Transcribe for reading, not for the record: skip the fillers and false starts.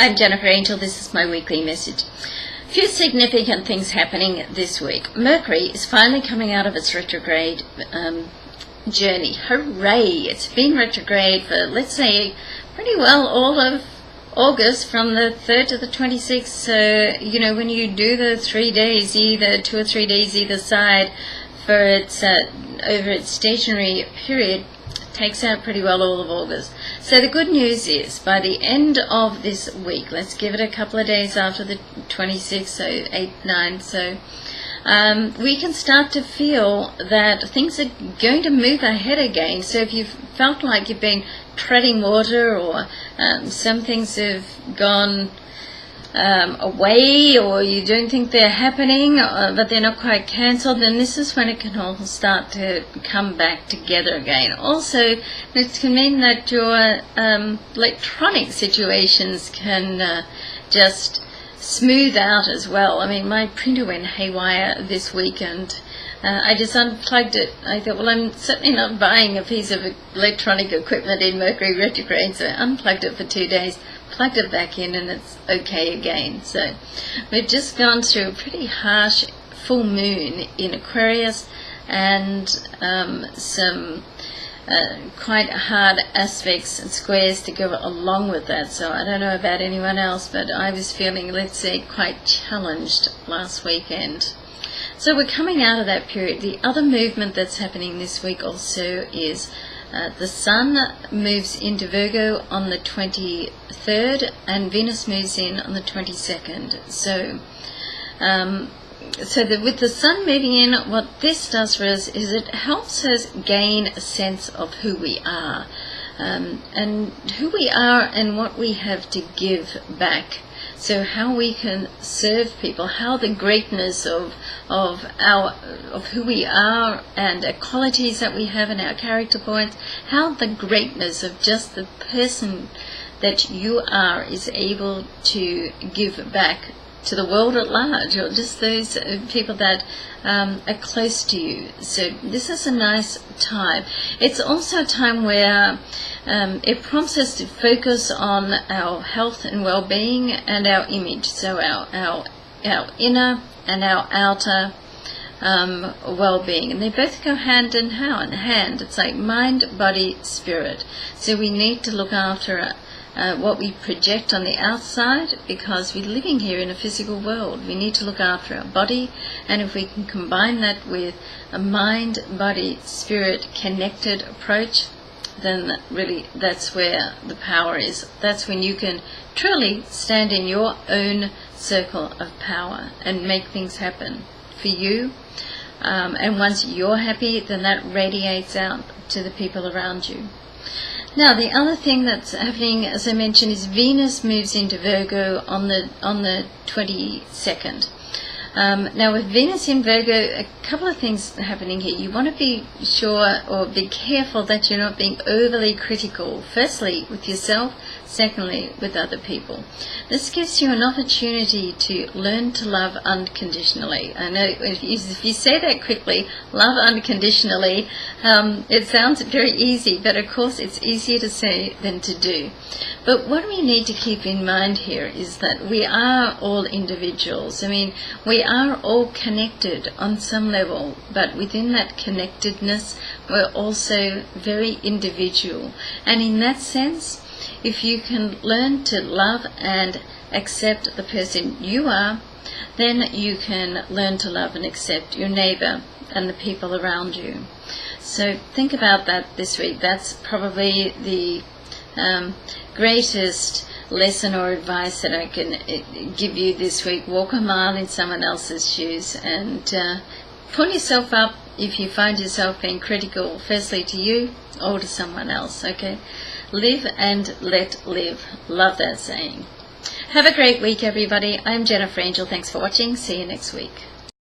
I'm Jennifer Angel. This is my weekly message. A few significant things happening this week. Mercury is finally coming out of its retrograde journey. Hooray! It's been retrograde for, let's say, pretty well all of August, from the 3rd to the 26th. So, when you do the 3 days, either 2 or 3 days either side, for its over its stationary period, takes out pretty well all of August. So the good news is, by the end of this week, let's give it a couple of days after the 26th, so 8, 9, so we can start to feel that things are going to move ahead again. So if you've felt like you've been treading water, or some things have gone away, or you don't think they're happening, but they're not quite cancelled, then this is when it can all start to come back together again. Also, it can mean that your electronic situations can just smooth out as well. I mean, my printer went haywire this week, and I just unplugged it. I thought, well, I'm certainly not buying a piece of electronic equipment in Mercury retrograde, so I unplugged it for 2 days, plugged it back in, and it's okay again. So we've just gone through a pretty harsh full moon in Aquarius, and some quite hard aspects and squares to go along with that. So I don't know about anyone else, but I was feeling, let's say, quite challenged last weekend. So we're coming out of that period. The other movement that's happening this week also is the Sun moves into Virgo on the 23rd, and Venus moves in on the 22nd. So with the Sun moving in, what this does for us is it helps us gain a sense of who we are, and who we are and what we have to give back. So how we can serve people, how the greatness of who we are and the qualities that we have in our character points, how the greatness of just the person that you are is able to give back to the world at large, or just those people that are close to you. So this is a nice time. It's also a time where it prompts us to focus on our health and well-being and our image, so our inner and our outer well-being, and they both go hand in hand. It's like mind, body, spirit. So we need to look after what we project on the outside, because we're living here in a physical world. We need to look after our body, and if we can combine that with a mind, body, spirit connected approach, then really that's where the power is. That's when you can truly stand in your own circle of power and make things happen for you. And once you're happy, then that radiates out to the people around you. Now, the other thing that's happening, as I mentioned, is Venus moves into Virgo on the 22nd. Now, with Venus in Virgo, a couple of things happening here. You want to be sure, or be careful, that you're not being overly critical, firstly with yourself, secondly with other people. This gives you an opportunity to learn to love unconditionally. I know if you say that quickly, love unconditionally, it sounds very easy, but of course it's easier to say than to do. But what we need to keep in mind here is that we are all individuals. I mean, we are all connected on some level, but within that connectedness, we're also very individual. And in that sense, if you can learn to love and accept the person you are, then you can learn to love and accept your neighbor and the people around you. So think about that this week. That's probably the greatest lesson or advice that I can give you this week. Walk a mile in someone else's shoes, and pull yourself up if you find yourself being critical, firstly to you or to someone else. Okay, live and let live. Love that saying. Have a great week, everybody. I'm Jennifer Angel. Thanks for watching. See you next week.